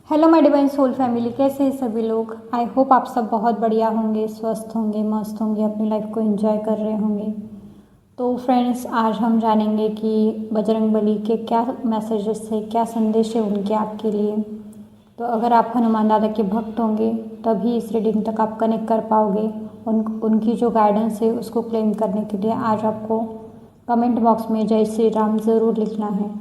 Hello my divine soul family, कैसे हैं सभी लोग। आई होप आप सब बहुत बढ़िया होंगे, स्वस्थ होंगे, मस्त होंगे, अपनी लाइफ को एंजॉय कर रहे होंगे। तो फ्रेंड्स, आज हम जानेंगे कि बजरंगबली के क्या मैसेजेस है, क्या संदेश है उनके आपके लिए। तो अगर आप हनुमान दादा के भक्त होंगे तभी इस रीडिंग तक आप कनेक्ट कर पाओगे। उनकी जो गाइडेंस है उसको क्लेम करने के लिए आज आपको कमेंट बॉक्स में जय श्री राम ज़रूर लिखना है।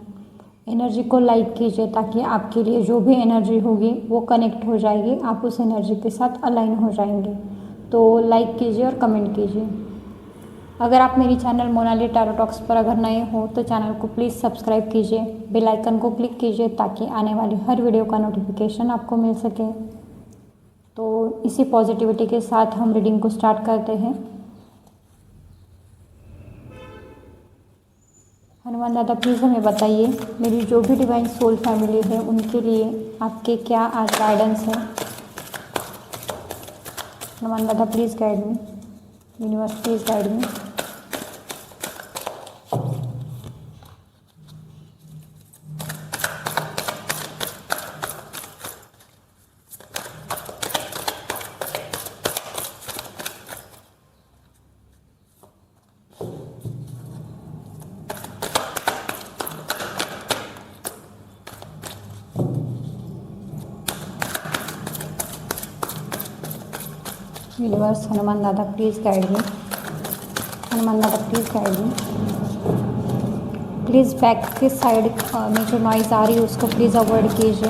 एनर्जी को लाइक कीजिए ताकि आपके लिए जो भी एनर्जी होगी वो कनेक्ट हो जाएगी, आप उस एनर्जी के साथ अलाइन हो जाएंगे। तो लाइक कीजिए और कमेंट कीजिए। अगर आप मेरी चैनल मोनाली टैरो टॉक्स पर अगर नए हो तो चैनल को प्लीज़ सब्सक्राइब कीजिए, बेल आइकन को क्लिक कीजिए ताकि आने वाली हर वीडियो का नोटिफिकेशन आपको मिल सके। तो इसी पॉजिटिविटी के साथ हम रीडिंग को स्टार्ट करते हैं। हनुमान दादा प्लीज़ हमें बताइए, मेरी जो भी डिवाइन सोल फैमिली है उनके लिए आपके क्या आज गाइडेंस है। हनुमान दादा please guide me, universe please guide me. Universe, Hanuman दादा प्लीज़ गाइड मी, हनुमान दादा please guide me. Please back के साइड में जो नॉइज़ आ रही है उसको प्लीज़ अवॉइड कीजिए।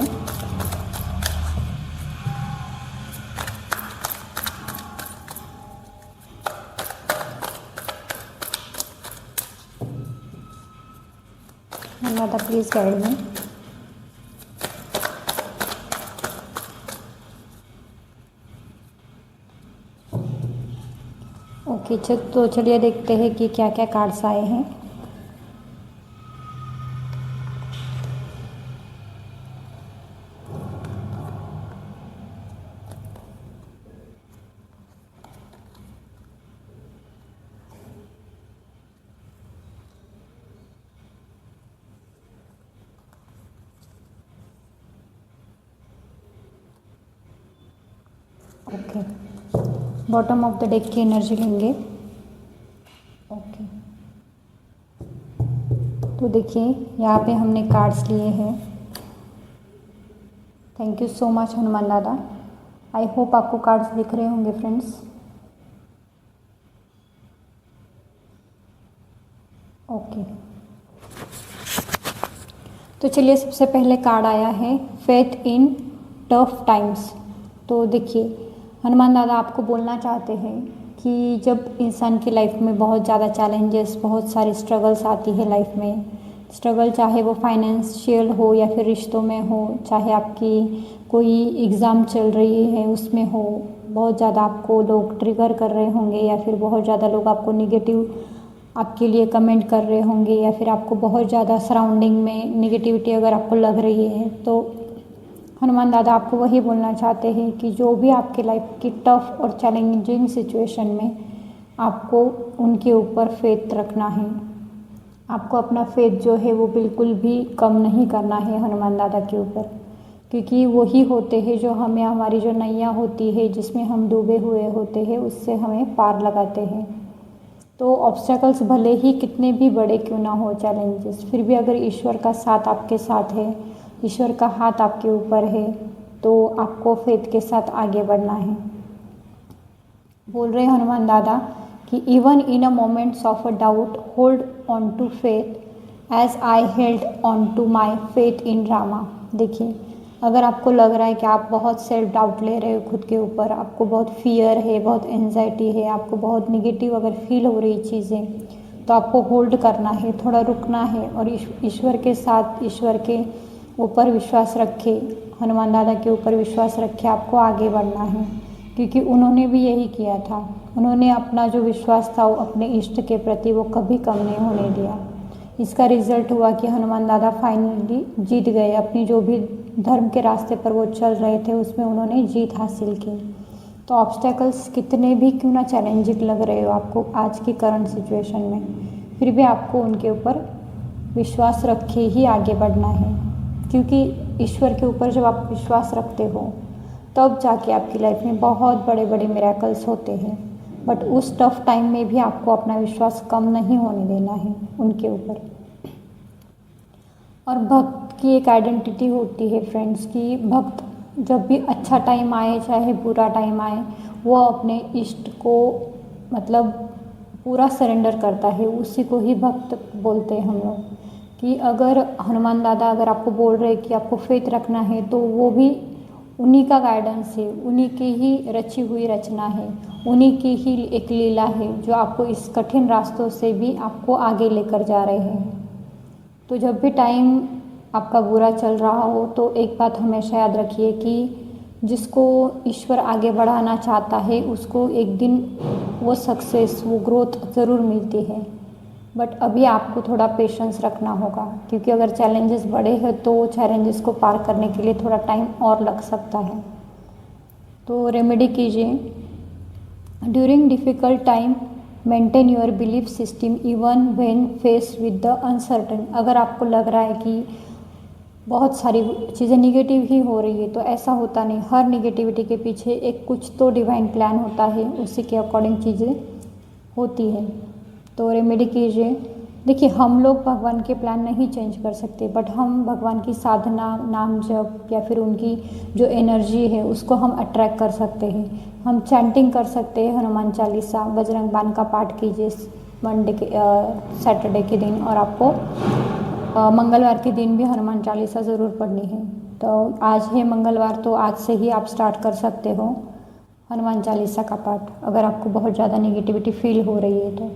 हनुमान दादा प्लीज़ गाइड मी। ओके, तो चलिए देखते हैं कि क्या क्या कार्ड्स आए हैं। Okay, bottom of the deck की एनर्जी लेंगे। ओके, तो देखिए यहाँ पे हमने कार्ड्स लिए हैं। Thank you so much Hanuman दादा। आई होप आपको कार्ड्स दिख रहे होंगे फ्रेंड्स। ओके, तो चलिए सबसे पहले कार्ड आया है फेथ इन टफ टाइम्स। तो देखिए हनुमान दादा आपको बोलना चाहते हैं कि जब इंसान की लाइफ में बहुत ज़्यादा चैलेंजेस, बहुत सारी स्ट्रगल्स आती है लाइफ में, स्ट्रगल चाहे वो फाइनेंशियल हो या फिर रिश्तों में हो, चाहे आपकी कोई एग्ज़ाम चल रही है उसमें हो, बहुत ज़्यादा आपको लोग ट्रिगर कर रहे होंगे या फिर बहुत ज़्यादा लोग आपको निगेटिव आपके लिए कमेंट कर रहे होंगे या फिर आपको बहुत ज़्यादा सराउंडिंग में निगेटिविटी अगर आपको लग रही है, तो हनुमान दादा आपको वही बोलना चाहते हैं कि जो भी आपके लाइफ की टफ और चैलेंजिंग सिचुएशन में आपको उनके ऊपर फेथ रखना है। आपको अपना फेथ जो है वो बिल्कुल भी कम नहीं करना है हनुमान दादा के ऊपर, क्योंकि वही होते हैं जो हमें हमारी जो नैया होती है जिसमें हम डूबे हुए होते हैं उससे हमें पार लगाते हैं। तो ऑब्स्टेकल्स भले ही कितने भी बड़े क्यों ना हो चैलेंजेस, फिर भी अगर ईश्वर का साथ आपके साथ है, ईश्वर का हाथ आपके ऊपर है, तो आपको फेथ के साथ आगे बढ़ना है। बोल रहे हनुमान दादा कि even in a moments of a doubt hold on to faith as I held on to my faith in Rama. देखिए अगर आपको लग रहा है कि आप बहुत सेल्फ डाउट ले रहे हो खुद के ऊपर, आपको बहुत फियर है, बहुत एंजाइटी है, आपको बहुत निगेटिव अगर फील हो रही चीज़ें, तो आपको होल्ड करना है, थोड़ा रुकना है और ईश्वर के साथ, ईश्वर के ऊपर विश्वास रखे, हनुमान दादा के ऊपर विश्वास रखे, आपको आगे बढ़ना है। क्योंकि उन्होंने भी यही किया था, उन्होंने अपना जो विश्वास था वो अपने इष्ट के प्रति वो कभी कम नहीं होने दिया। इसका रिजल्ट हुआ कि हनुमान दादा फाइनली जीत गए, अपनी जो भी धर्म के रास्ते पर वो चल रहे थे उसमें उन्होंने जीत हासिल की। तो ऑब्स्टेकल्स कितने भी क्यों ना चैलेंजिंग लग रहे हो आपको आज की करंट सिचुएशन में, फिर भी आपको उनके ऊपर विश्वास रख के ही आगे बढ़ना है। क्योंकि ईश्वर के ऊपर जब आप विश्वास रखते हो तब जाके आपकी लाइफ में बहुत बड़े बड़े मिरेकल्स होते हैं। बट उस टफ टाइम में भी आपको अपना विश्वास कम नहीं होने देना है उनके ऊपर। और भक्त की एक आइडेंटिटी होती है फ्रेंड्स कि भक्त जब भी अच्छा टाइम आए चाहे बुरा टाइम आए वो अपने इष्ट को मतलब पूरा सरेंडर करता है, उसी को ही भक्त बोलते हैं हम लोग। कि अगर हनुमान दादा अगर आपको बोल रहे हैं कि आपको फेथ रखना है तो वो भी उन्हीं का गाइडेंस है, उन्हीं की ही रची हुई रचना है, उन्हीं की ही एक लीला है जो आपको इस कठिन रास्तों से भी आपको आगे लेकर जा रहे हैं। तो जब भी टाइम आपका बुरा चल रहा हो तो एक बात हमेशा याद रखिए कि जिसको ईश्वर आगे बढ़ाना चाहता है उसको एक दिन वो सक्सेस वो ग्रोथ ज़रूर मिलती है। बट अभी आपको थोड़ा पेशेंस रखना होगा क्योंकि अगर चैलेंजेस बड़े हैं तो चैलेंजेस को पार करने के लिए थोड़ा टाइम और लग सकता है। तो रेमेडी कीजिए। During difficult time maintain your belief system even when face with the uncertain. अगर आपको लग रहा है कि बहुत सारी चीज़ें निगेटिव ही हो रही है तो ऐसा होता नहीं, हर निगेटिविटी के पीछे एक कुछ तो डिवाइन प्लान होता है, उसी के अकॉर्डिंग चीज़ें होती है। तो रेमेडी कीजिए। देखिए हम लोग भगवान के प्लान नहीं चेंज कर सकते बट हम भगवान की साधना नाम जप या फिर उनकी जो एनर्जी है उसको हम अट्रैक्ट कर सकते हैं। हम चैंटिंग कर सकते हैं, हनुमान चालीसा बजरंग बाण का पाठ कीजिए मंडे के सैटरडे के दिन, और आपको मंगलवार के दिन भी हनुमान चालीसा ज़रूर पढ़नी है। तो आज है मंगलवार तो आज से ही आप स्टार्ट कर सकते हो हनुमान चालीसा का पाठ अगर आपको बहुत ज़्यादा नेगेटिविटी फील हो रही है तो।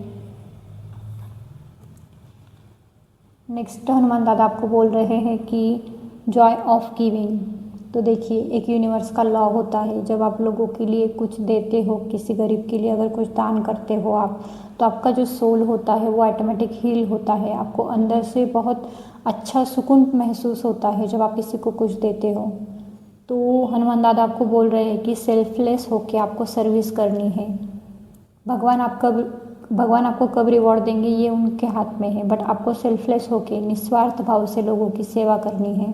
नेक्स्ट हनुमान दादा आपको बोल रहे हैं कि जॉय ऑफ गिविंग। तो देखिए एक यूनिवर्स का लॉ होता है, जब आप लोगों के लिए कुछ देते हो, किसी गरीब के लिए अगर कुछ दान करते हो आप, तो आपका जो सोल होता है वो ऑटोमेटिक हील होता है। आपको अंदर से बहुत अच्छा सुकून महसूस होता है जब आप किसी को कुछ देते हो। तो हनुमान दादा आपको बोल रहे हैं कि सेल्फलेस होके आपको सर्विस करनी है। भगवान आपको कब रिवॉर्ड देंगे ये उनके हाथ में है, बट आपको सेल्फलेस होके निस्वार्थ भाव से लोगों की सेवा करनी है।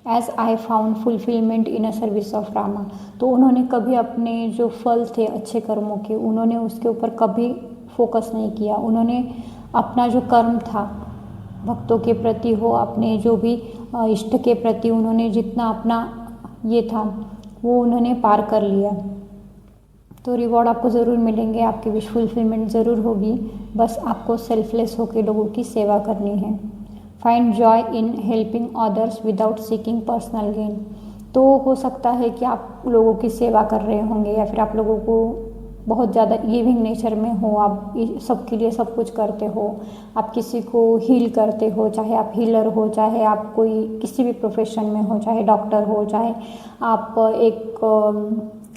As I found fulfilment in a service of Rama. तो उन्होंने कभी अपने जो फल थे अच्छे कर्मों के उन्होंने उसके ऊपर कभी फोकस नहीं किया। उन्होंने अपना जो कर्म था भक्तों के प्रति हो, अपने जो भी इष्ट के प्रति उन्होंने जितना अपना ये था वो उन्होंने पार कर लिया। तो रिवॉर्ड आपको ज़रूर मिलेंगे, आपकी विश फुलफिलमेंट ज़रूर होगी, बस आपको सेल्फलेस होकर लोगों की सेवा करनी है। Find joy in helping others without seeking personal gain. तो हो सकता है कि आप लोगों की सेवा कर रहे होंगे या फिर आप लोगों को बहुत ज़्यादा गिविंग नेचर में हो, आप सबके लिए सब कुछ करते हो, आप किसी को हील करते हो, चाहे आप हीलर हो, चाहे आप कोई किसी भी प्रोफेशन में हो, चाहे डॉक्टर हो, चाहे आप एक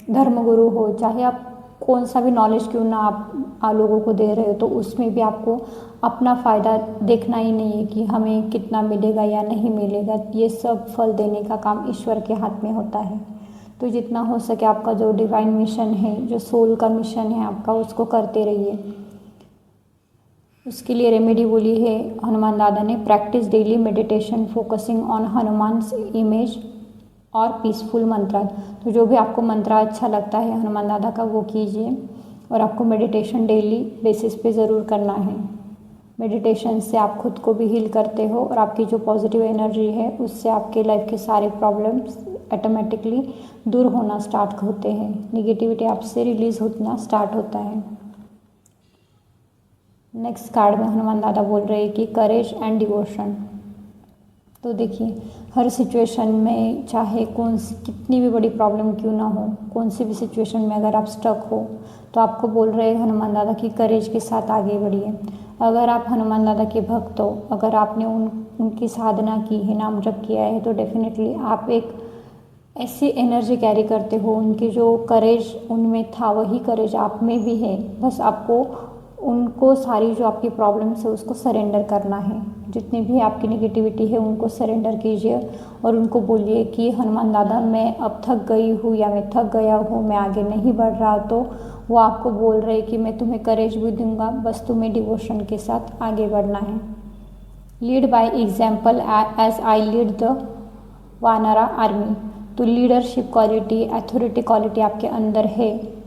धर्मगुरु हो, चाहे आप कौन सा भी नॉलेज क्यों ना आप लोगों को दे रहे हो, तो उसमें भी आपको अपना फ़ायदा देखना ही नहीं है कि हमें कितना मिलेगा या नहीं मिलेगा। ये सब फल देने का काम ईश्वर के हाथ में होता है। तो जितना हो सके आपका जो डिवाइन मिशन है, जो सोल का मिशन है आपका, उसको करते रहिए। उसके लिए रेमेडी बोली है हनुमान दादा ने, practice daily meditation focusing on Hanuman image और पीसफुल मंत्र। तो जो भी आपको मंत्र अच्छा लगता है हनुमान दादा का वो कीजिए, और आपको मेडिटेशन डेली बेसिस पे ज़रूर करना है। मेडिटेशन से आप खुद को भी हील करते हो और आपकी जो पॉजिटिव एनर्जी है उससे आपके लाइफ के सारे प्रॉब्लम्स ऑटोमेटिकली दूर होना स्टार्ट होते हैं, निगेटिविटी आपसे रिलीज होना स्टार्ट होता है। नेक्स्ट कार्ड में हनुमान दादा बोल रहे हैं कि करेज एंड डिवोशन। तो देखिए हर सिचुएशन में, चाहे कितनी भी बड़ी प्रॉब्लम क्यों ना हो, कौन सी भी सिचुएशन में अगर आप स्टक हो तो आपको बोल रहे हैं हनुमान दादा की करेज के साथ आगे बढ़िए। अगर आप हनुमान दादा के भक्त हो, अगर आपने उनकी साधना की है, नाम जप किया है, तो डेफिनेटली आप एक ऐसी एनर्जी कैरी करते हो। उनकी जो करेज उनमें था वही करेज आप में भी है, बस आपको उनको सारी जो आपकी प्रॉब्लम्स है उसको सरेंडर करना है। जितनी भी आपकी नेगेटिविटी है उनको सरेंडर कीजिए और उनको बोलिए कि हनुमान दादा मैं अब थक गई हूँ या मैं थक गया हूँ, मैं आगे नहीं बढ़ रहा। तो वो आपको बोल रहे कि मैं तुम्हें करेज भी दूंगा, बस तुम्हें डिवोशन के साथ आगे बढ़ना है। Lead by example as I lead the vanara army. तो लीडरशिप क्वालिटी, अथॉरिटी क्वालिटी आपके अंदर है।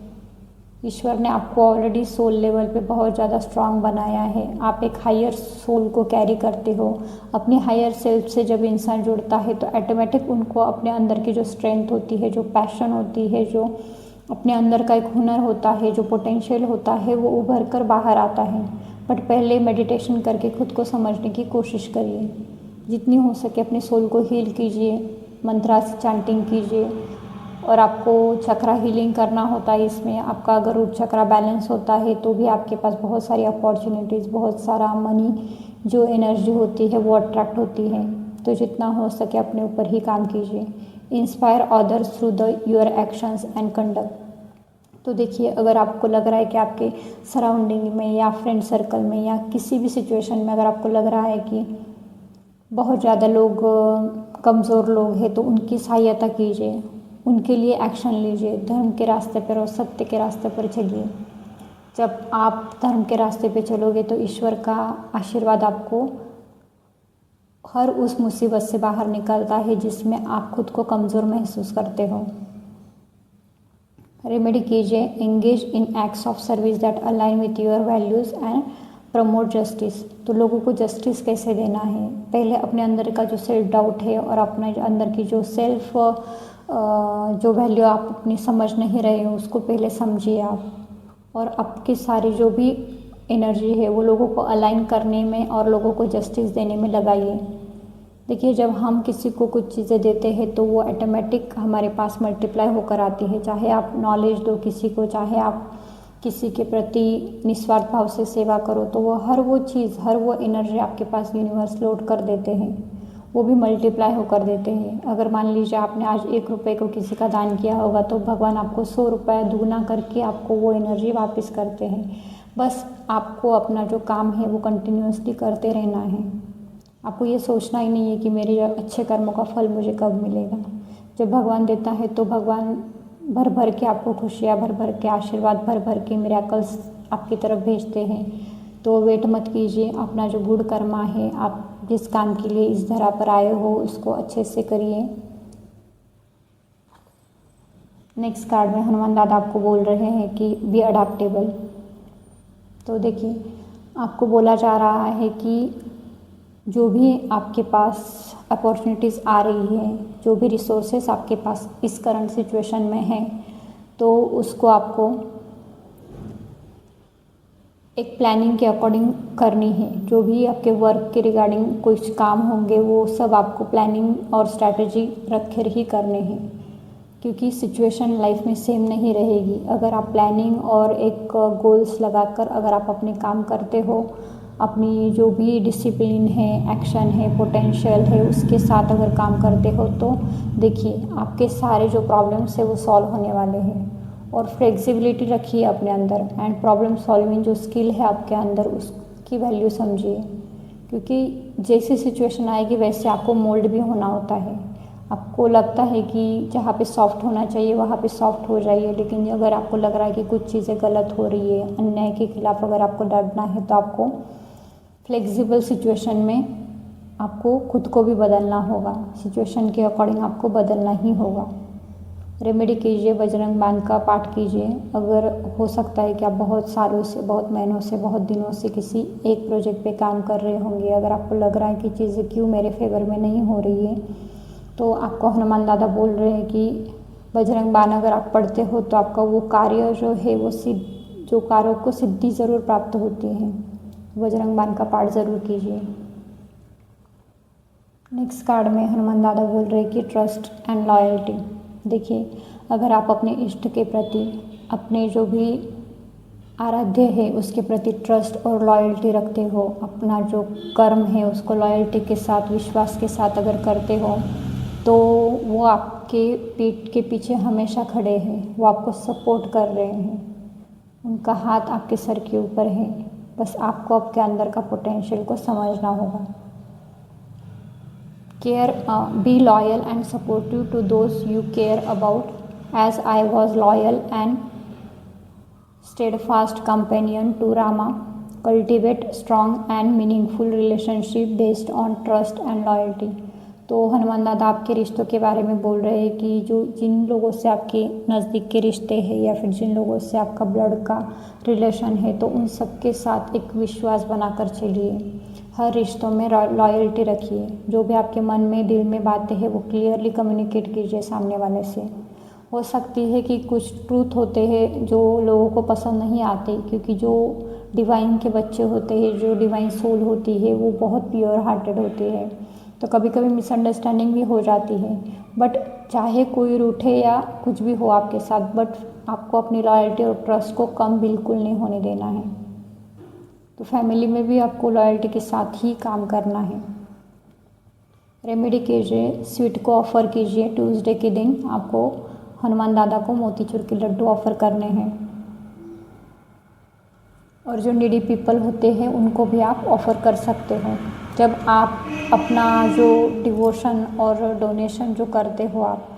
ईश्वर ने आपको ऑलरेडी सोल लेवल पे बहुत ज़्यादा स्ट्रांग बनाया है। आप एक हायर सोल को कैरी करते हो। अपनी हायर सेल्फ से जब इंसान जुड़ता है तो ऑटोमेटिक उनको अपने अंदर की जो स्ट्रेंथ होती है, जो पैशन होती है, जो अपने अंदर का एक हुनर होता है, जो पोटेंशियल होता है, वो उभर कर बाहर आता है। बट पहले मेडिटेशन करके खुद को समझने की कोशिश करिए। जितनी हो सके अपने सोल को हील कीजिए, मंत्रा से चैंटिंग कीजिए। और आपको चक्रा हीलिंग करना होता है इसमें। आपका अगर रूट चक्रा बैलेंस होता है तो भी आपके पास बहुत सारी अपॉर्चुनिटीज़, बहुत सारा मनी जो एनर्जी होती है वो अट्रैक्ट होती है। तो जितना हो सके अपने ऊपर ही काम कीजिए। Inspire others through the your actions and conduct. तो देखिए, अगर आपको लग रहा है कि आपके सराउंडिंग में या फ्रेंड सर्कल में या किसी भी सिचुएशन में अगर आपको लग रहा है कि बहुत ज़्यादा लोग कमज़ोर लोग हैं, तो उनकी सहायता कीजिए, उनके लिए एक्शन लीजिए। धर्म के रास्ते पर और सत्य के रास्ते पर चलिए। जब आप धर्म के रास्ते पे चलोगे तो ईश्वर का आशीर्वाद आपको हर उस मुसीबत से बाहर निकालता है जिसमें आप खुद को कमज़ोर महसूस करते हो। रेमेडी कीजिए, engage in acts of service that align with your values and promote justice. तो लोगों को जस्टिस कैसे देना है, पहले अपने अंदर का जो सेल्फ डाउट है और अपने अंदर की जो सेल्फ जो वैल्यू आप अपनी समझ नहीं रहे हो उसको पहले समझिए आप। और आपकी सारी जो भी एनर्जी है वो लोगों को अलाइन करने में और लोगों को जस्टिस देने में लगाइए। देखिए, जब हम किसी को कुछ चीज़ें देते हैं तो वो ऑटोमेटिक हमारे पास मल्टीप्लाई होकर आती है। चाहे आप नॉलेज दो किसी को, चाहे आप किसी के प्रति निस्वार्थ भाव से सेवा करो, तो वो हर वो चीज़, हर वो एनर्जी आपके पास यूनिवर्स लोड कर देते हैं, वो भी मल्टीप्लाई होकर देते हैं। अगर मान लीजिए आपने आज 1 रुपये को किसी का दान किया होगा तो भगवान आपको 100 रुपये दुगना करके आपको वो एनर्जी वापस करते हैं। बस आपको अपना जो काम है वो कंटिन्यूअसली करते रहना है। आपको ये सोचना ही नहीं है कि मेरे अच्छे कर्मों का फल मुझे कब मिलेगा। जब भगवान देता है तो भगवान भर भर के आपको खुशियाँ, भर भर के आशीर्वाद, भर भर के मिरेकल्स आपकी तरफ भेजते हैं। तो वेट मत कीजिए, अपना जो गुड कर्मा है, आप जिस काम के लिए इस धरा पर आए हो उसको अच्छे से करिए। नेक्स्ट कार्ड में हनुमान दादा आपको बोल रहे हैं कि बी अडैप्टेबल। तो देखिए, आपको बोला जा रहा है कि जो भी आपके पास अपॉर्चुनिटीज़ आ रही है, जो भी रिसोर्सेस आपके पास इस करंट सिचुएशन में हैं, तो उसको आपको एक प्लानिंग के अकॉर्डिंग करनी है। जो भी आपके वर्क के रिगार्डिंग कुछ काम होंगे वो सब आपको प्लानिंग और स्ट्रैटेजी रख कर ही करने हैं, क्योंकि सिचुएशन लाइफ में सेम नहीं रहेगी। अगर आप प्लानिंग और एक गोल्स लगाकर अगर आप अपने काम करते हो, अपनी जो भी डिसिप्लिन है, एक्शन है, पोटेंशियल है, उसके साथ अगर काम करते हो तो देखिए आपके सारे जो प्रॉब्लम्स है वो सॉल्व होने वाले हैं। और फ्लेक्सिबिलिटी रखिए अपने अंदर एंड प्रॉब्लम सॉल्विंग जो स्किल है आपके अंदर उसकी वैल्यू समझिए, क्योंकि जैसी सिचुएशन आएगी वैसे आपको मोल्ड भी होना होता है। आपको लगता है कि जहाँ पे सॉफ्ट होना चाहिए वहाँ पे सॉफ्ट हो जाइए, लेकिन अगर आपको लग रहा है कि कुछ चीज़ें गलत हो रही है, अन्याय के खिलाफ अगर आपको लड़ना है तो आपको फ्लेक्सिबल सिचुएशन में आपको खुद को भी बदलना होगा। सिचुएशन के अकॉर्डिंग आपको बदलना ही होगा। रेमेडी कीजिए, बजरंग बाण का पाठ कीजिए। अगर हो सकता है कि आप बहुत सालों से, बहुत महीनों से, बहुत दिनों से किसी एक प्रोजेक्ट पे काम कर रहे होंगे, अगर आपको लग रहा है कि चीज़ें क्यों मेरे फेवर में नहीं हो रही है, तो आपको हनुमान दादा बोल रहे हैं कि बजरंग बाण अगर आप पढ़ते हो तो आपका वो कार्य जो है वो जो कार्यों को सिद्धि ज़रूर प्राप्त होती है। बजरंग बाण का पाठ ज़रूर कीजिए। नेक्स्ट कार्ड में हनुमान दादा बोल रहे हैं कि ट्रस्ट एंड लॉयल्टी। देखिए, अगर आप अपने इष्ट के प्रति, अपने जो भी आराध्य है उसके प्रति ट्रस्ट और लॉयल्टी रखते हो, अपना जो कर्म है उसको लॉयल्टी के साथ, विश्वास के साथ अगर करते हो, तो वो आपके पीठ के पीछे हमेशा खड़े हैं, वो आपको सपोर्ट कर रहे हैं, उनका हाथ आपके सर के ऊपर है। बस आपको आपके अंदर का पोटेंशियल को समझना होगा। Care, be loyal and supportive to those you care about as I was loyal and steadfast companion to Rama. Cultivate strong and meaningful relationship based on trust and loyalty. तो हनुमान दादा आपके रिश्तों के बारे में बोल रहे हैं कि जो जिन लोगों से आपके नज़दीक के रिश्ते हैं या फिर जिन लोगों से आपका ब्लड का रिलेशन है, तो उन सब के साथ एक विश्वास बनाकर चलिए। हर रिश्तों में लॉयल्टी रखिए। जो भी आपके मन में दिल में बातें हैं वो क्लियरली कम्युनिकेट कीजिए सामने वाले से। हो सकती है कि कुछ ट्रूथ होते हैं जो लोगों को पसंद नहीं आते, क्योंकि जो डिवाइन के बच्चे होते हैं, जो डिवाइन सोल होती है, वो बहुत प्योर हार्टेड होती है। तो कभी कभी मिसअंडरस्टैंडिंग भी हो जाती है, बट चाहे कोई रूठे या कुछ भी हो आपके साथ, बट आपको अपनी लॉयल्टी और ट्रस्ट को कम बिल्कुल नहीं होने देना है। तो फैमिली में भी आपको लॉयल्टी के साथ ही काम करना है। रेमेडी कीजिए, स्वीट को ऑफ़र कीजिए। ट्यूसडे के दिन आपको हनुमान दादा को मोतीचूर के लड्डू ऑफ़र करने हैं, और जो नीडी पीपल होते हैं उनको भी आप ऑफ़र कर सकते हो। जब आप अपना जो डिवोशन और डोनेशन जो करते हो आप,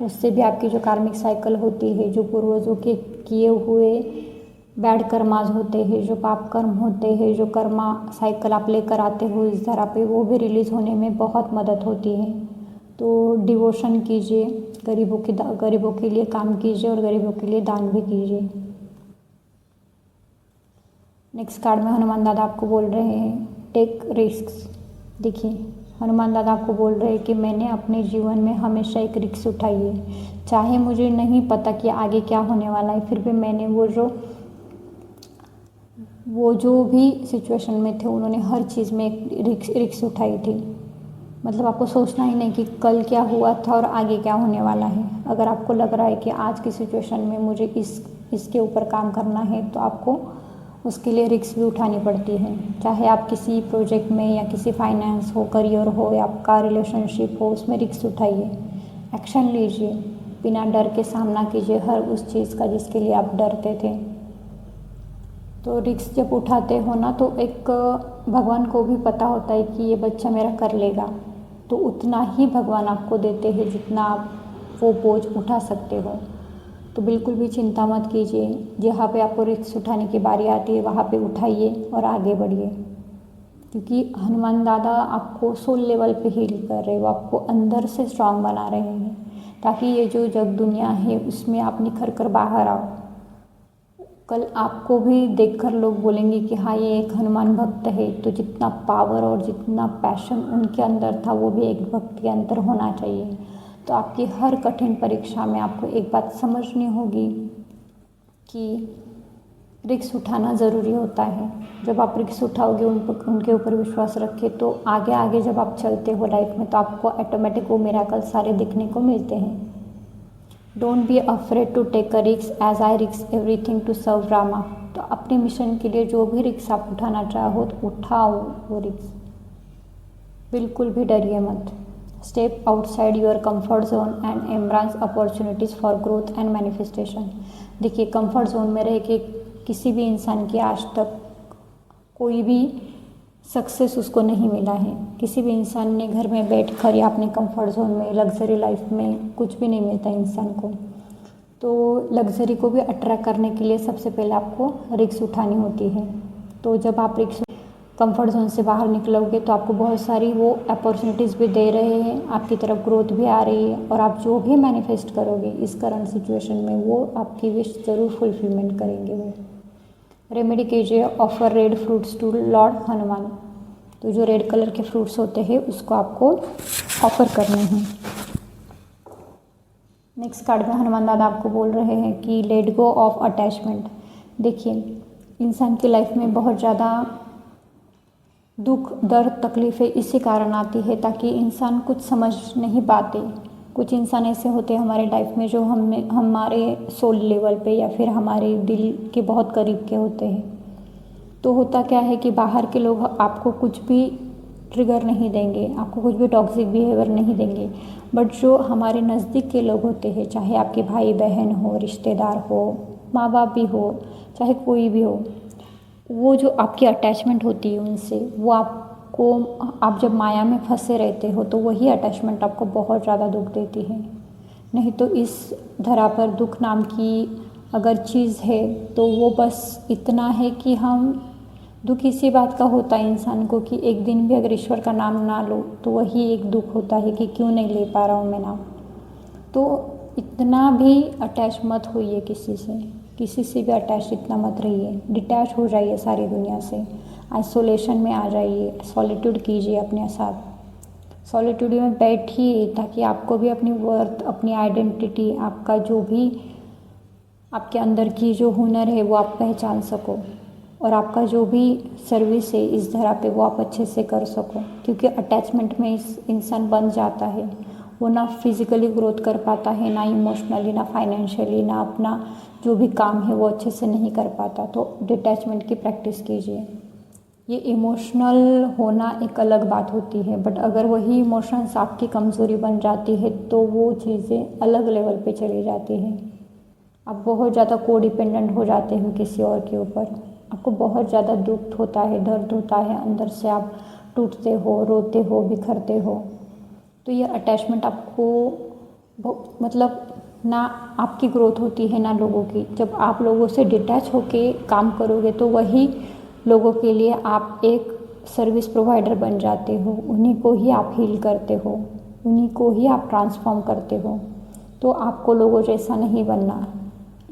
उससे भी आपकी जो कार्मिक साइकिल होती है, जो पूर्वजों के किए हुए बैड कर्माज होते हैं, जो पाप कर्म होते हैं, जो कर्मा साइकिल आप लेकर आते हो इस धरा पे, वो भी रिलीज़ होने में बहुत मदद होती है। तो डिवोशन कीजिए, गरीबों के लिए काम कीजिए और गरीबों के लिए दान भी कीजिए। नेक्स्ट कार्ड में हनुमान दादा आपको बोल रहे हैं टेक रिस्क्स। देखिए, हनुमान दादा आपको बोल रहे हैं कि मैंने अपने जीवन में हमेशा एक रिस्क उठाई है। चाहे मुझे नहीं पता कि आगे क्या होने वाला है, फिर भी मैंने वो जो भी सिचुएशन में थे, उन्होंने हर चीज़ में एक रिस्क उठाई थी। मतलब आपको सोचना ही नहीं कि कल क्या हुआ था और आगे क्या होने वाला है। अगर आपको लग रहा है कि आज की सिचुएशन में मुझे इसके ऊपर काम करना है, तो आपको उसके लिए रिस्क भी उठानी पड़ती है। चाहे आप किसी प्रोजेक्ट में या किसी फाइनेंस हो, करियर हो या आपका रिलेशनशिप हो, उसमें रिस्क उठाइए, एक्शन लीजिए, बिना डर के सामना कीजिए हर उस चीज़ का जिसके लिए आप डरते थे। तो रिस्क जब उठाते हो ना, तो एक भगवान को भी पता होता है कि ये बच्चा मेरा कर लेगा, तो उतना ही भगवान आपको देते हैं जितना आप वो बोझ उठा सकते हो। तो बिल्कुल भी चिंता मत कीजिए, जहाँ पे आपको रिस्क उठाने की बारी आती है वहाँ पे उठाइए और आगे बढ़िए, क्योंकि हनुमान दादा आपको सोल लेवल पे हील कर रहे हो, आपको अंदर से स्ट्रांग बना रहे हैं, ताकि ये जो जग दुनिया है उसमें आप निखर कर बाहर आओ। कल आपको भी देखकर लोग बोलेंगे कि हाँ, ये एक हनुमान भक्त है। तो जितना पावर और जितना पैशन उनके अंदर था, वो भी एक भक्त के अंदर होना चाहिए। तो आपकी हर कठिन परीक्षा में आपको एक बात समझनी होगी कि रिस्क उठाना ज़रूरी होता है। जब आप रिस्क उठाओगे, उनके ऊपर विश्वास रखें, तो आगे आगे जब आप चलते हो लाइफ में, तो आपको ऑटोमेटिक वो मिरेकल सारे दिखने को मिलते हैं। Don't be afraid to take a risk as I risk everything to serve Rama. तो अपने मिशन के लिए जो भी रिस्क आप उठाना चाहो तो उठाओ वो रिस्क, बिल्कुल भी डरिए मत। Step outside your comfort zone and embrace opportunities for growth and manifestation. देखिए, कंफर्ट जोन में रह के किसी भी इंसान की आज तक कोई भी सक्सेस उसको नहीं मिला है। किसी भी इंसान ने घर में बैठ कर या अपने कंफर्ट जोन में लग्जरी लाइफ में कुछ भी नहीं मिलता इंसान को। तो लग्जरी को भी अट्रैक्ट करने के लिए सबसे पहले आपको रिस्क उठानी होती है। तो जब आप रिस्क कंफर्ट जोन से बाहर निकलोगे, तो आपको बहुत सारी वो अपॉर्चुनिटीज़ भी दे रहे हैं, आपकी तरफ ग्रोथ भी आ रही है, और आप जो भी मैनिफेस्ट करोगे इस करंट सिचुएशन में, वो आपकी विश ज़रूर फुलफिलमेंट करेंगे वो। रेमेडी कीजिए, offer red fruits to lord Hanuman. तो जो रेड कलर के फ्रूट्स होते हैं उसको आपको ऑफ़र करने हैं। नेक्स्ट कार्ड में हनुमान दादा आपको बोल रहे हैं कि लेट गो ऑफ अटैचमेंट। देखिए, इंसान की लाइफ में बहुत ज़्यादा दुख, दर्द, तकलीफ़ें इसी कारण आती है ताकि इंसान कुछ समझ नहीं पाते। कुछ इंसान ऐसे होते हैं हमारे लाइफ में जो हमारे सोल लेवल पे या फिर हमारे दिल के बहुत करीब के होते हैं। तो होता क्या है कि बाहर के लोग आपको कुछ भी ट्रिगर नहीं देंगे, आपको कुछ भी टॉक्सिक बिहेवियर नहीं देंगे, बट जो हमारे नज़दीक के लोग होते हैं, चाहे आपके भाई बहन हो, रिश्तेदार हो, माँ बाप भी हो, चाहे कोई भी हो, वो जो आपकी अटैचमेंट होती है उनसे, वो आपको, आप जब माया में फंसे रहते हो तो वही अटैचमेंट आपको बहुत ज़्यादा दुख देती है। नहीं तो इस धरा पर दुख नाम की अगर चीज़ है तो वो बस इतना है कि हम दुख इसी बात का होता है इंसान को कि एक दिन भी अगर ईश्वर का नाम ना लो तो वही एक दुख होता है कि क्यों नहीं ले पा रहा हूँ मैं नाम। तो इतना भी अटैच मत होइए किसी से भी अटैच इतना मत रहिए। डिटैच हो जाइए सारी दुनिया से, आइसोलेशन में आ जाइए, सॉलिट्यूड कीजिए अपने साथ। सॉलिट्यूड में बैठिए ताकि आपको भी अपनी वर्थ, अपनी आइडेंटिटी, आपका जो भी आपके अंदर की जो हुनर है वो आप पहचान सको, और आपका जो भी सर्विस है इस धरा पे वो आप अच्छे से कर सको। क्योंकि अटैचमेंट में इंसान बन जाता है, वो ना फिज़िकली ग्रोथ कर पाता है, ना इमोशनली, ना फाइनेंशियली, ना अपना जो भी काम है वो अच्छे से नहीं कर पाता। तो डिटैचमेंट की प्रैक्टिस कीजिए। ये इमोशनल होना एक अलग बात होती है, बट अगर वही इमोशंस आपकी कमज़ोरी बन जाती है तो वो चीज़ें अलग लेवल पे चली जाती हैं। आप बहुत ज़्यादा को डिपेंडेंट हो जाते हो किसी और के ऊपर। आपको बहुत ज़्यादा दुख होता है, दर्द होता है, अंदर से आप टूटते हो, रोते हो, बिखरते हो। तो ये अटैचमेंट आपको मतलब ना आपकी ग्रोथ होती है ना लोगों की। जब आप लोगों से डिटैच होके काम करोगे तो वही लोगों के लिए आप एक सर्विस प्रोवाइडर बन जाते हो, उन्हीं को ही आप हील करते हो, उन्हीं को ही आप ट्रांसफॉर्म करते हो। तो आपको लोगों जैसा नहीं बनना।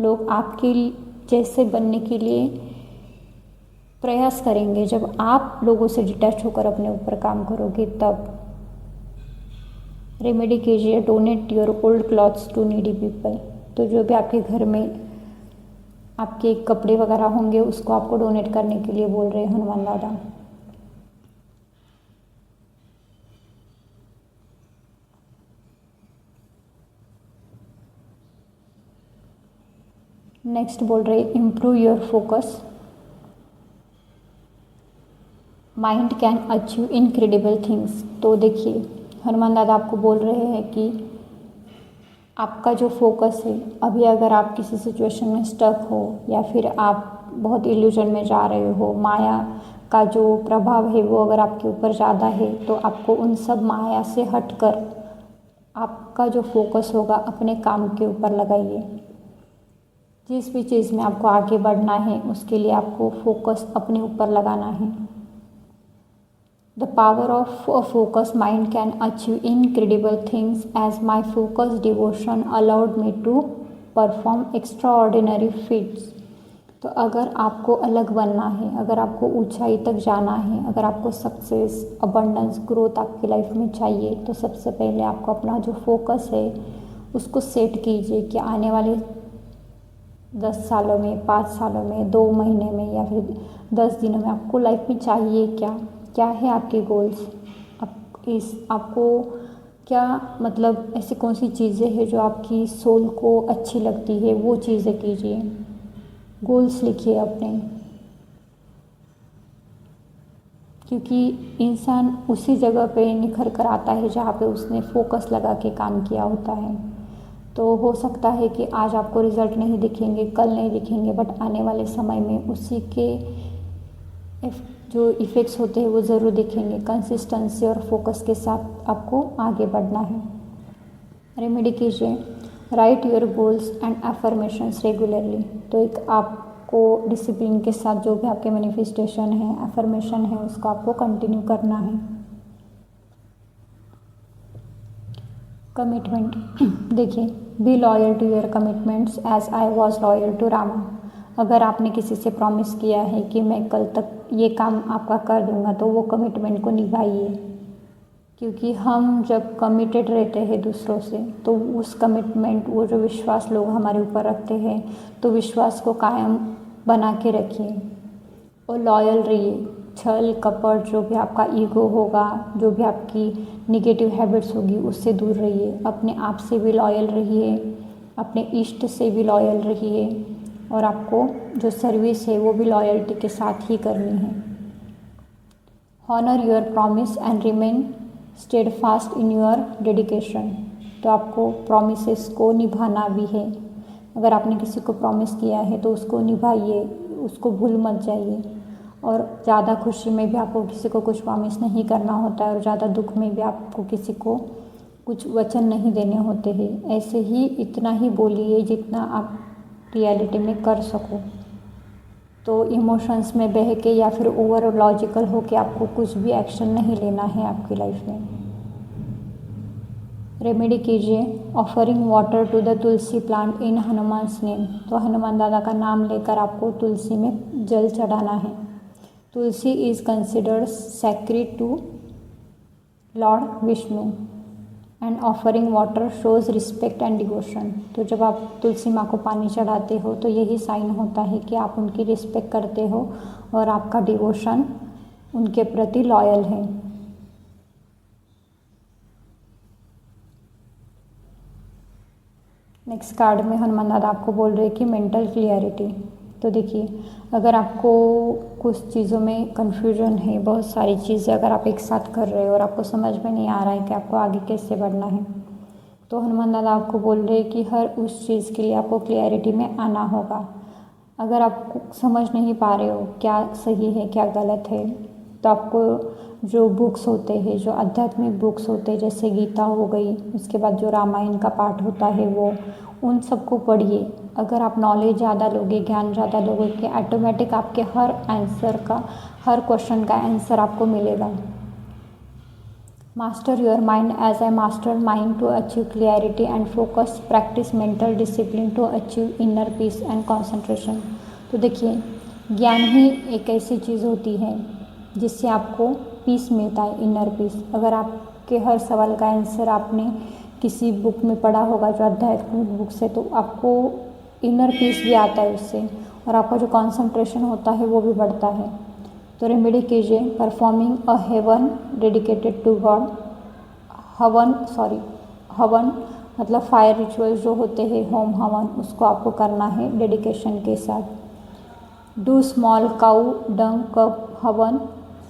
लोग आपके जैसे बनने के लिए प्रयास करेंगे जब आप लोगों से डिटैच होकर अपने ऊपर काम करोगे तब। रेमेडी कीजिए, donate your old clothes to needy people. तो जो भी आपके घर में आपके कपड़े वगैरह होंगे उसको आपको डोनेट करने के लिए बोल रहे हैं हनुमान दादा। नेक्स्ट बोल रहे हैं improve your focus, mind can achieve incredible things. तो देखिए हनुमान दादा आपको बोल रहे हैं कि आपका जो फोकस है, अभी अगर आप किसी सिचुएशन में स्टक हो या फिर आप बहुत इल्यूजन में जा रहे हो, माया का जो प्रभाव है वो अगर आपके ऊपर ज़्यादा है, तो आपको उन सब माया से हटकर आपका जो फोकस होगा अपने काम के ऊपर लगाइए। जिस भी चीज़ में आपको आगे बढ़ना है उसके लिए आपको फोकस अपने ऊपर लगाना है। The power of a focused mind can achieve incredible things as my focused devotion allowed me to perform extraordinary feats। तो अगर आपको अलग बनना है, अगर आपको ऊंचाई तक जाना है, अगर आपको सक्सेस, अबंडेंस, ग्रोथ आपकी लाइफ में चाहिए, तो सबसे पहले आपको अपना जो फोकस है उसको सेट कीजिए कि आने वाले 10 सालों में, 5 सालों में, 2 महीने में या फिर 10 दिनों में आपको लाइफ में चाहिए क्या, क्या है आपके गोल्स। आपको क्या मतलब ऐसी कौन सी चीज़ें हैं जो आपकी सोल को अच्छी लगती है, वो चीज़ें कीजिए। गोल्स लिखिए अपने, क्योंकि इंसान उसी जगह पे निखर कर आता है जहाँ पे उसने फोकस लगा के काम किया होता है। तो हो सकता है कि आज आपको रिज़ल्ट नहीं दिखेंगे, कल नहीं दिखेंगे, बट आने वाले समय में उसी के जो इफ़ेक्ट्स होते हैं वो ज़रूर दिखेंगे। कंसिस्टेंसी और फोकस के साथ आपको आगे बढ़ना है। रेमेडी कीजिए, right your goals and affirmations regularly. तो एक आपको डिसिप्लिन के साथ जो भी आपके मैनिफेस्टेशन है, अफर्मेशन है, उसको आपको कंटिन्यू करना है। कमिटमेंट, देखिए, be loyal to your commitments as I was loyal to Rama. अगर आपने किसी से प्रॉमिस किया है कि मैं कल तक ये काम आपका कर दूंगा, तो वो कमिटमेंट को निभाइए। क्योंकि हम जब कमिटेड रहते हैं दूसरों से, तो उस कमिटमेंट, वो जो विश्वास लोग हमारे ऊपर रखते हैं, तो विश्वास को कायम बना के रखिए और लॉयल रहिए। छल कपट, जो भी आपका ईगो होगा, जो भी आपकी निगेटिव हैबिट्स होगी, उससे दूर रहिए। अपने आप से भी लॉयल रहिए, अपने इष्ट से भी लॉयल रहिए, और आपको जो सर्विस है वो भी लॉयल्टी के साथ ही करनी है। Honour your promise and remain steadfast in your dedication. तो आपको प्रॉमिसेस को निभाना भी है। अगर आपने किसी को प्रॉमिस किया है तो उसको निभाइए, उसको भूल मत जाइए। और ज़्यादा खुशी में भी आपको किसी को कुछ प्रॉमिस नहीं करना होता है, और ज़्यादा दुख में भी आपको किसी को कुछ वचन नहीं देने होते हैं। ऐसे ही इतना ही बोलिए जितना आप रियलिटी में कर सको। तो इमोशंस में बह के या फिर ओवर लॉजिकल हो के आपको कुछ भी एक्शन नहीं लेना है आपकी लाइफ में। रेमेडी कीजिए, offering water to the tulsi plant in Hanuman's name. तो हनुमान दादा का नाम लेकर आपको तुलसी में जल चढ़ाना है। Tulsi is considered sacred to Lord Vishnu and offering water shows respect and devotion. तो जब आप तुलसी माँ को पानी चढ़ाते हो तो यही साइन होता है कि आप उनकी रिस्पेक्ट करते हो और आपका डिवोशन उनके प्रति लॉयल है। नेक्स्ट कार्ड में हनुमान दादा आपको बोल रहे हैं कि मेंटल क्लियरिटी। तो देखिए, अगर आपको कुछ चीज़ों में कन्फ्यूजन है, बहुत सारी चीज़ें अगर आप एक साथ कर रहे हो और आपको समझ में नहीं आ रहा है कि आपको आगे कैसे बढ़ना है, तो हनुमान दादा आपको बोल रहे हैं कि हर उस चीज़ के लिए आपको क्लियरिटी में आना होगा। अगर आप समझ नहीं पा रहे हो क्या सही है क्या गलत है, तो आपको जो बुक्स होते हैं, जो आध्यात्मिक बुक्स होते हैं, जैसे गीता हो गई, उसके बाद जो रामायण का पाठ होता है वो, उन सबको पढ़िए। अगर आप नॉलेज ज़्यादा लोगे, ज्ञान ज़्यादा लोगे, कि ऑटोमेटिक आपके हर आंसर का, हर क्वेश्चन का आंसर आपको मिलेगा। Master your mind as a master mind to achieve clarity and focus, practice mental discipline to achieve inner peace and concentration. तो देखिए, ज्ञान ही एक ऐसी चीज़ होती है जिससे आपको पीस मिलता है, इनर पीस। अगर आपके हर सवाल का आंसर आपने किसी बुक में पढ़ा होगा जो आध्यात्मिक बुक से, तो आपको इनर पीस भी आता है उससे, और आपका जो कंसंट्रेशन होता है वो भी बढ़ता है। तो रेमेडी कीजिए, performing a havan dedicated to God. हवन मतलब फायर रिचुअल्स जो होते हैं, होम हवन, उसको आपको करना है डेडिकेशन के साथ। Do small cow dung cup हवन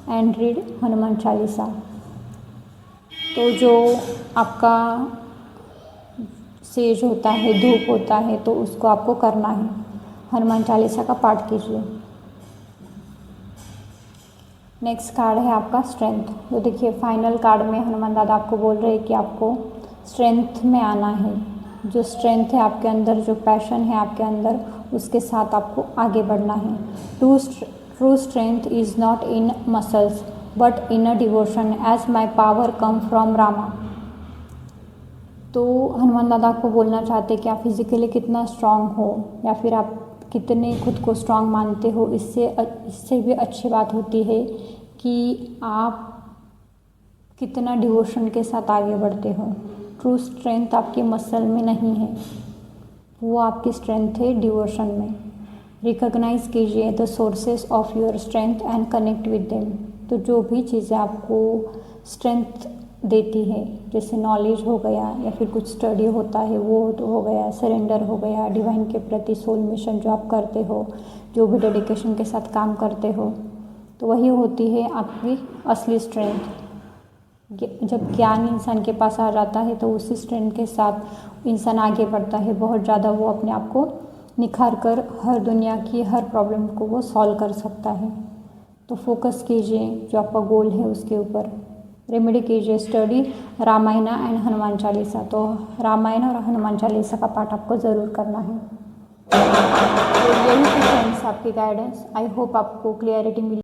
एंड रीड हनुमान चालीसा। तो जो आपका सेज होता है, धूप होता है, तो उसको आपको करना है। हनुमान चालीसा का पाठ कीजिए। नेक्स्ट कार्ड है आपका स्ट्रेंथ। तो देखिए, फाइनल कार्ड में हनुमान दादा आपको बोल रहे हैं कि आपको स्ट्रेंथ में आना है। जो स्ट्रेंथ है आपके अंदर, जो पैशन है आपके अंदर, उसके साथ आपको आगे बढ़ना है। True strength is not in muscles but in a devotion as my power come from Rama. तो हनुमान दादा आपको बोलना चाहते हैं कि आप फिज़िकली कितना स्ट्रांग हो या फिर आप कितने खुद को स्ट्रांग मानते हो, इससे भी अच्छी बात होती है कि आप कितना डिवोशन के साथ आगे बढ़ते हो। ट्रू स्ट्रेंथ आपकी मसल में नहीं है, वो आपकी स्ट्रेंथ है डिवोशन में। रिकॉग्नाइज कीजिए the sources of your strength and connect with them. तो जो भी चीज़ें आपको स्ट्रेंथ देती है, जैसे नॉलेज हो गया या फिर कुछ स्टडी होता है वो हो गया, सरेंडर हो गया डिवाइन के प्रति, सोल मिशन जो आप करते हो, जो भी डेडिकेशन के साथ काम करते हो, तो वही होती है आपकी असली स्ट्रेंथ। जब ज्ञान इंसान के पास आ जाता है तो उसी स्ट्रेंथ के साथ इंसान आगे बढ़ता है बहुत ज़्यादा। वो अपने आप को निखार कर हर दुनिया की हर प्रॉब्लम को वो सॉल्व कर सकता है। तो फोकस कीजिए जो आपका गोल है उसके ऊपर। रेमेडी कीजिए, स्टडी रामायण एंड हनुमान चालीसा। तो रामायण और हनुमान चालीसा का पाठ आपको ज़रूर करना है। तो यही फ्रेंड्स आपकी गाइडेंस। आई होप आपको क्लियरिटी मिली।